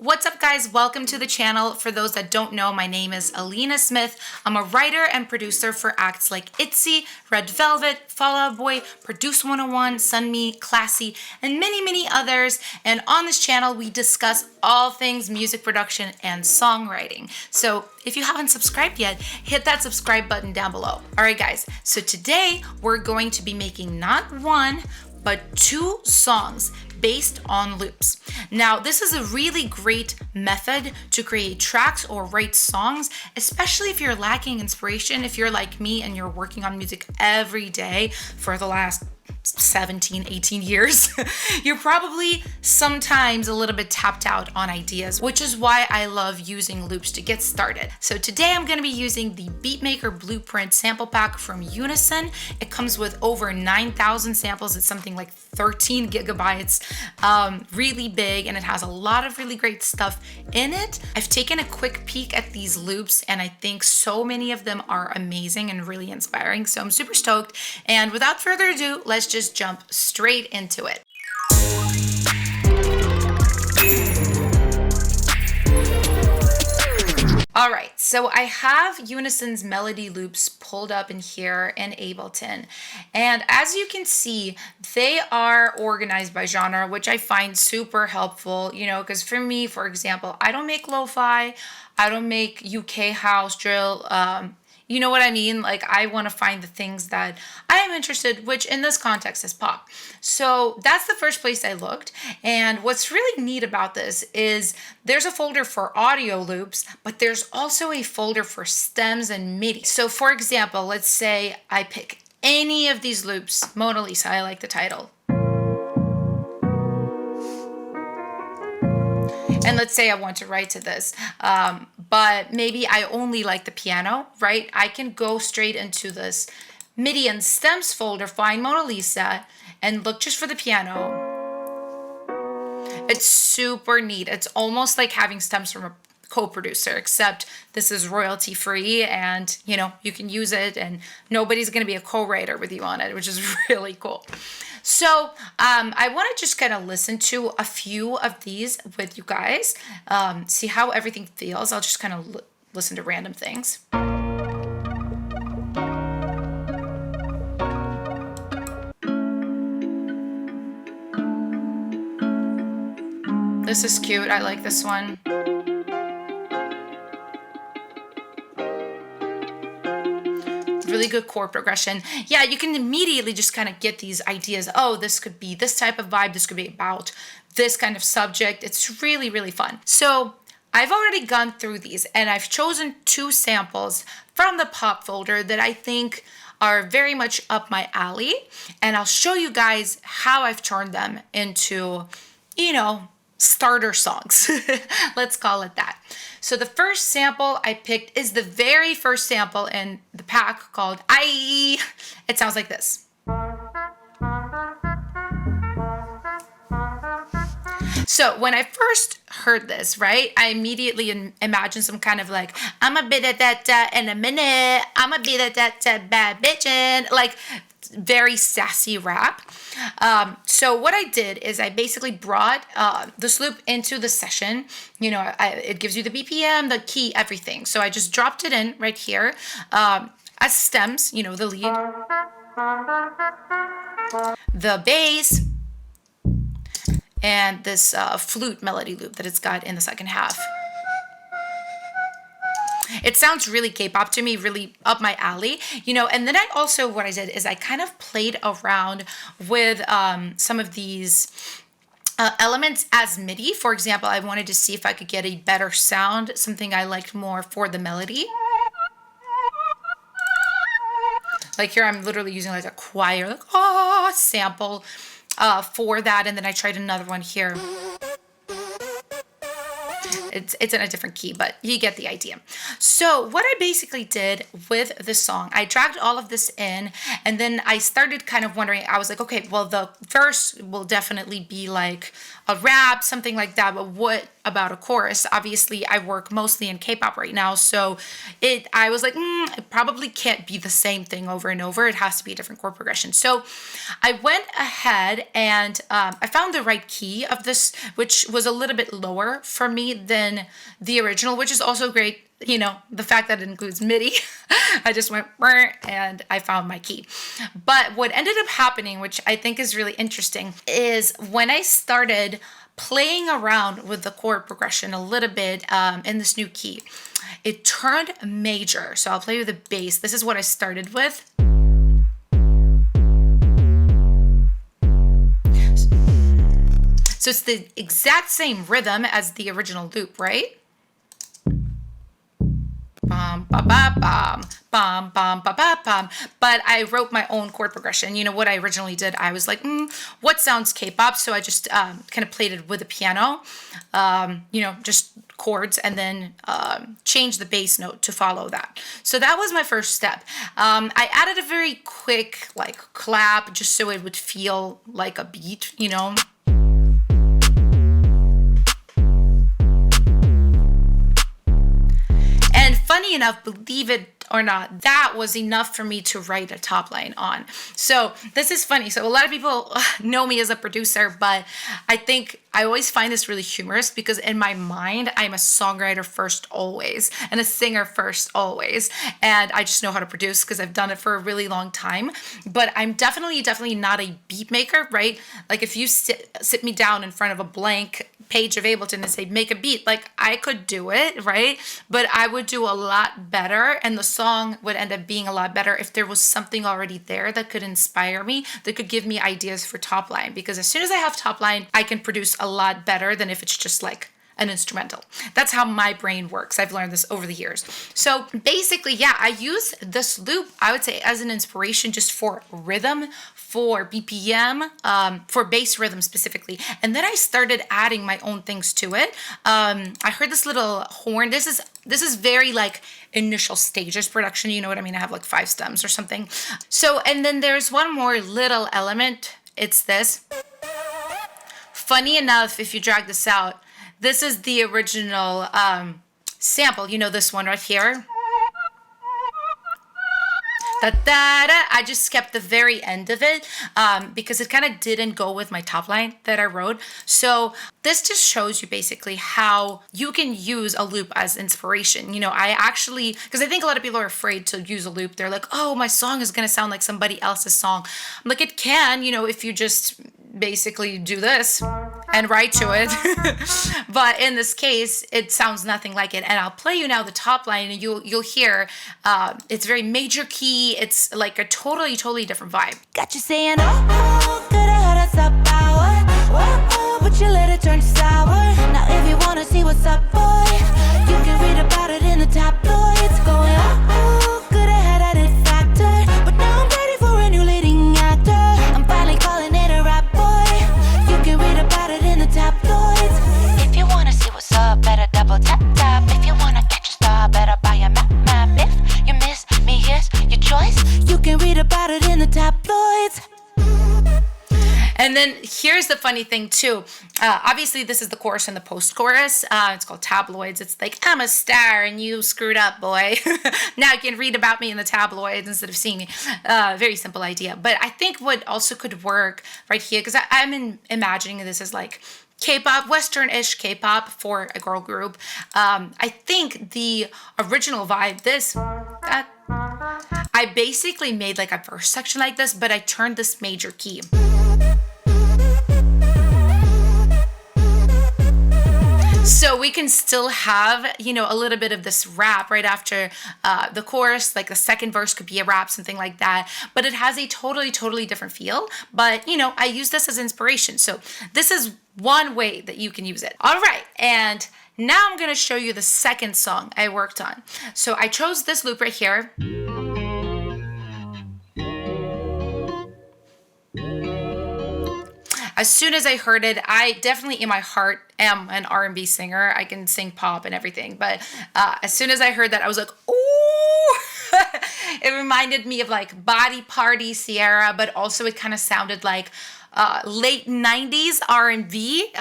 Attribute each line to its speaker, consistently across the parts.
Speaker 1: What's up, guys? Welcome to the channel. For those that don't know, my name is Alina Smith. I'm a writer and producer for acts like ITZY, Red Velvet, Fall Out Boy, Produce 101, Sunme, Classy, and many others. And on this channel, we discuss all things music production and songwriting. So if you haven't subscribed yet, hit that subscribe button down below. All right, guys. So today we're going to be making not one, but 2 songs based on loops. Now, this is a really great method to create tracks or write songs, especially if you're lacking inspiration. If you're like me and you're working on music every day for the last 17, 18 years, you're probably sometimes a little bit tapped out on ideas, which is why I love using loops to get started. So today I'm going to be using the Beatmaker Blueprint sample pack from Unison. It comes with over 9,000 samples. It's something like 13 gigabytes, really big, and it has a lot of really great stuff in it. I've taken a quick peek at these loops, and I think so many of them are amazing and really inspiring. So I'm super stoked. And without further ado, let's just jump straight into it. All right, so I have Unison's melody loops pulled up in here in Ableton. And as you can see, they are organized by genre, which I find super helpful, because for me, for example, I don't make lo-fi, I don't make UK house drill, you know what I mean? Like, I want to find the things that I am interested, which in this context is pop. So that's the first place I looked. And what's really neat about this is there's a folder for audio loops, but there's also a folder for stems and MIDI. So for example, let's say I pick any of these loops. Mona Lisa, I like the title. And let's say I want to write to this, but maybe I only like the piano, right? I can go straight into this MIDI and stems folder, find Mona Lisa, and look just for the piano. It's super neat. It's almost like having stems from a co-producer, except this is royalty free, and you can use it and nobody's going to be a co-writer with you on it, which is really cool. So I want to just kind of listen to a few of these with you guys, see how everything feels. I'll just kind of listen to random things. This is cute. I like this one. Really good chord progression. Yeah, you can immediately just kind of get these ideas. Oh, this could be this type of vibe. This could be about this kind of subject. It's really fun. So I've already gone through these, and I've chosen 2 samples from the pop folder that I think are very much up my alley. And I'll show you guys how I've turned them into, starter songs. Let's call it that. So the first sample I picked is the very first sample in the pack called ITZY. It sounds like this. So when I first heard this, right, I immediately imagined some kind of like, I'ma be that in a minute, I'ma be that bad bitchin', like very sassy rap. So what I did is I basically brought this loop into the session. It gives you the BPM, the key, everything. So I just dropped it in right here as stems, the lead, the bass, and this flute melody loop that it's got in the second half. It sounds really K-pop to me, really up my alley, and then what I did is I kind of played around with some of these elements as MIDI. For example, I wanted to see if I could get a better sound, something I liked more for the melody. Like here, I'm literally using like a choir, sample for that, and then I tried another one here. It's in a different key, but you get the idea. So what I basically did with this song, I dragged all of this in, and then I started kind of wondering, I was like, okay, well, the verse will definitely be like a rap, something like that, but what about a chorus. Obviously, I work mostly in K-pop right now, so I was like, it probably can't be the same thing over and over. It has to be a different chord progression. So I went ahead and I found the right key of this, which was a little bit lower for me than the original, which is also great. You know, the fact that it includes MIDI, I just went and I found my key. But what ended up happening, which I think is really interesting, is when I started playing around with the chord progression a little bit in this new key, it turned major. So I'll play with the bass. This is what I started with. So it's the exact same rhythm as the original loop, right? Bum, ba, ba, bum, bum, bum, ba, ba, bum. But I wrote my own chord progression. You know what I originally did? I was like, what sounds K-pop? So I just kind of played it with a piano, just chords, and then changed the bass note to follow that. So that was my first step. I added a very quick clap just so it would feel like a beat, you know. And funny enough, believe it or not, that was enough for me to write a top line on. So this is funny. So a lot of people know me as a producer, but I think I always find this really humorous because in my mind, I'm a songwriter first always and a singer first always. And I just know how to produce because I've done it for a really long time. But I'm definitely not a beat maker, right? Like if you sit me down in front of a blank page of Ableton and say, make a beat, like I could do it, right? But I would do a lot better and the song would end up being a lot better if there was something already there that could inspire me, that could give me ideas for top line. Because as soon as I have top line, I can produce a lot better than if it's just like an instrumental. That's how my brain works. I've learned this over the years. So basically, yeah, I use this loop, I would say, as an inspiration just for rhythm, for BPM, for bass rhythm specifically. And then I started adding my own things to it. I heard this little horn. This is very like initial stages production. You know what I mean? I have like 5 stems or something. So, and then there's one more little element. It's this. Funny enough, if you drag this out, this is the original sample. You know this one right here? Da-da-da. I just kept the very end of it because it kind of didn't go with my top line that I wrote. So this just shows you basically how you can use a loop as inspiration. You know, I actually, because I think a lot of people are afraid to use a loop. They're like, oh, my song is going to sound like somebody else's song. I'm like, it can, you know, if you just basically do this and write to it. But in this case, it sounds nothing like it. And I'll play you now the top line and you'll hear it's very major key. It's like a totally different vibe.
Speaker 2: Got you saying, oh, could I had us up power? Oh, but you let it turn sour. Now if you wanna see what's up, boy, you can read about it in the tabloids. Going, oh, could I had that it factor? But now I'm ready for a new leading actor. I'm finally calling it a rap, boy. You can read about it in the tabloids. If you wanna see what's up, better double tap. If you wanna catch a star, better buy a map. If you miss me, here's your choice. You can read about it in the tabloids.
Speaker 1: And then here's the funny thing too. Obviously, this is the chorus and the post-chorus. It's called tabloids. It's like, I'm a star and you screwed up, boy. Now you can read about me in the tabloids instead of seeing me. Very simple idea. But I think what also could work right here, because I'm imagining this as like K-pop, Western-ish K-pop for a girl group. I think the original vibe, I basically made like a verse section like this, but I turned this major key. So we can still have, you know, a little bit of this rap right after the chorus, like the second verse could be a rap, something like that. But it has a totally different feel. But, you know, I use this as inspiration. So this is one way that you can use it. All right. And now I'm going to show you the second song I worked on. So I chose this loop right here. As soon as I heard it, I definitely in my heart am an R&B singer. I can sing pop and everything. But as soon as I heard that, I was like, ooh. It reminded me of like Body Party, Sierra, but also it kind of sounded like late 90s R&B,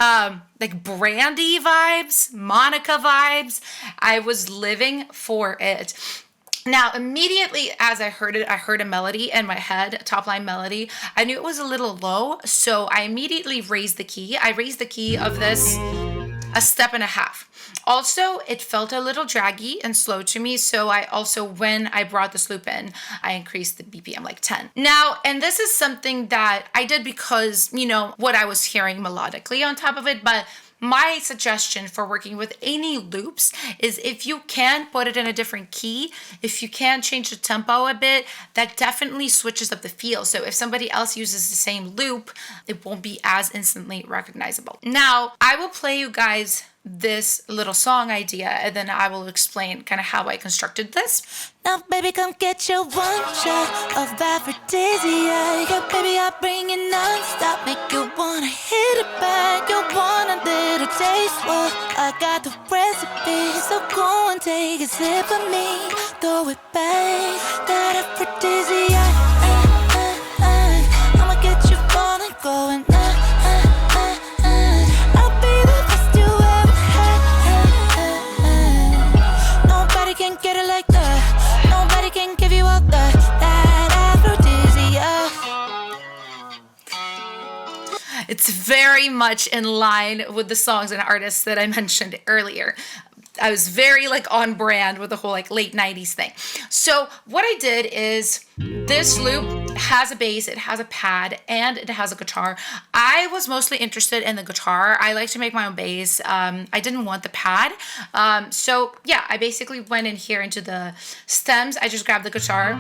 Speaker 1: like Brandy vibes, Monica vibes. I was living for it. Now, immediately as I heard it, I heard a melody in my head, a top line melody. I knew it was a little low, so I immediately raised the key. I raised the key of this a step and a half. Also, it felt a little draggy and slow to me, so I also, when I brought this loop in, I increased the BPM like 10. Now, and this is something that I did because, you know, what I was hearing melodically on top of it, but my suggestion for working with any loops is if you can put it in a different key, if you can change the tempo a bit, that definitely switches up the feel. So if somebody else uses the same loop, it won't be as instantly recognizable. Now, I will play you guys this little song idea, and then I will explain kind of how I constructed this.
Speaker 2: Now, baby, come get your one shot of aphrodisiac. Yeah, baby, I bring it non-stop, make you wanna hit it back. You want a little taste? Well, I got the recipe, so go and take a sip of me. Throw it back, that aphrodisiac. I'ma get you falling, going. I'll be the best you ever had. Nobody can get it like that. Nobody can give you all that aphrodisiac.
Speaker 1: It's very much in line with the songs and artists that I mentioned earlier. I was very like on brand with the whole like late 90s thing. So what I did is this loop has a bass, it has a pad, and it has a guitar. I was mostly interested in the guitar. I like to make my own bass. I didn't want the pad. So yeah, I basically went in here into the stems. I just grabbed the guitar,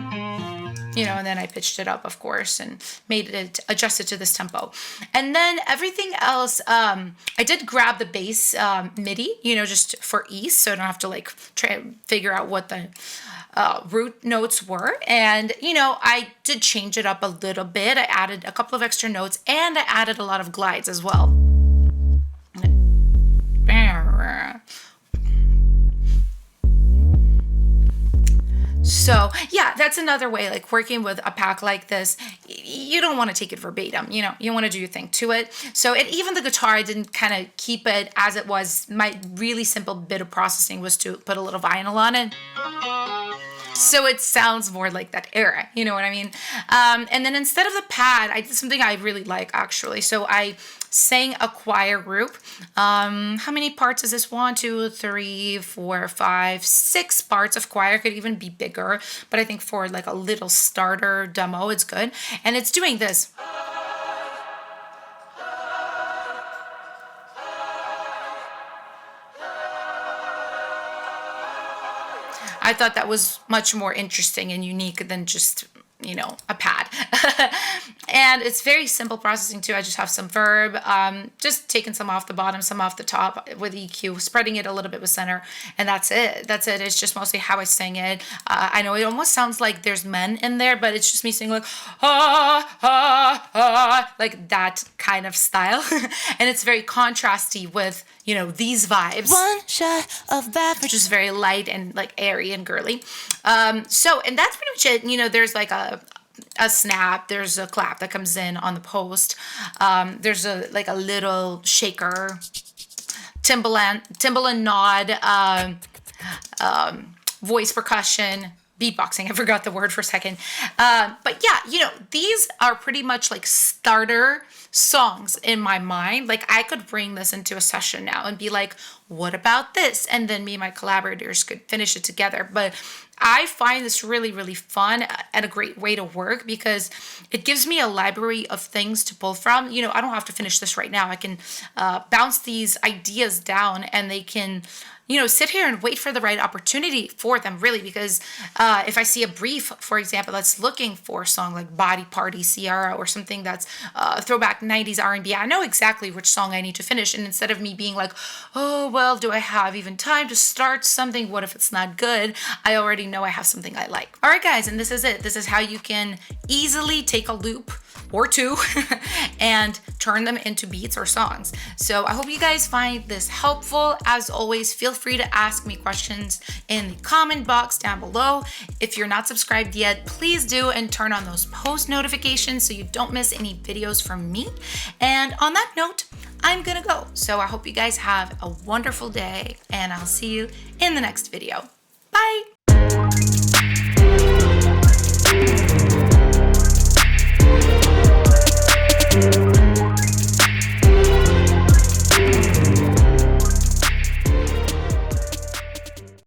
Speaker 1: you know, and then I pitched it up, of course, and made it adjusted to this tempo. And then everything else, I did grab the bass MIDI, you know, just for ease, so I don't have to like try and figure out what the root notes were. And, you know, I did change it up a little bit. I added a couple of extra notes, and I added a lot of glides as well. So yeah, that's another way, like working with a pack like this, you don't want to take it verbatim, you know, you want to do your thing to it. So even the guitar, I didn't kind of keep it as it was. My really simple bit of processing was to put a little vinyl on it, so it sounds more like that era, you know what I mean? And then instead of the pad, I did something I really like actually. So I sang a choir group. How many parts is this? 1, 2, 3, 4, 5, 6 parts of choir. Could even be bigger, but I think for like a little starter demo, it's good. And it's doing this. I thought that was much more interesting and unique than just, you know, a pad. And it's very simple processing too. I just have some verb, just taking some off the bottom, some off the top with EQ, spreading it a little bit with center, and that's it. That's it. It's just mostly how I sing it. I know it almost sounds like there's men in there, but it's just me singing like, ah, ah, ah, like that kind of style. And it's very contrasty with, you know, these vibes.
Speaker 2: One shot of
Speaker 1: which is very light and like airy and girly. So, and that's pretty much it. You know, there's like a snap, there's a clap that comes in on the post. There's a little shaker, timbaland nod, voice percussion, beatboxing. I forgot the word for a second. But yeah, you know, these are pretty much like starter songs in my mind. Like I could bring this into a session now and be like, what about this? And then me and my collaborators could finish it together. But I find this really, really fun and a great way to work because it gives me a library of things to pull from. You know, I don't have to finish this right now. I can bounce these ideas down and they can, you know, sit here and wait for the right opportunity for them, really, because if I see a brief, for example, that's looking for a song like Body Party Ciara or something that's throwback 90s R&B, I know exactly which song I need to finish. And instead of me being like, oh, well, do I have even time to start something? What if it's not good? I already know I have something I like. All right, guys, and this is it. This is how you can easily take a loop, or two and turn them into beats or songs. So I hope you guys find this helpful. As always, feel free to ask me questions in the comment box down below. If you're not subscribed yet, please do, and turn on those post notifications so you don't miss any videos from me. And on that note, I'm gonna go. So I hope you guys have a wonderful day, and I'll see you in the next video. Bye.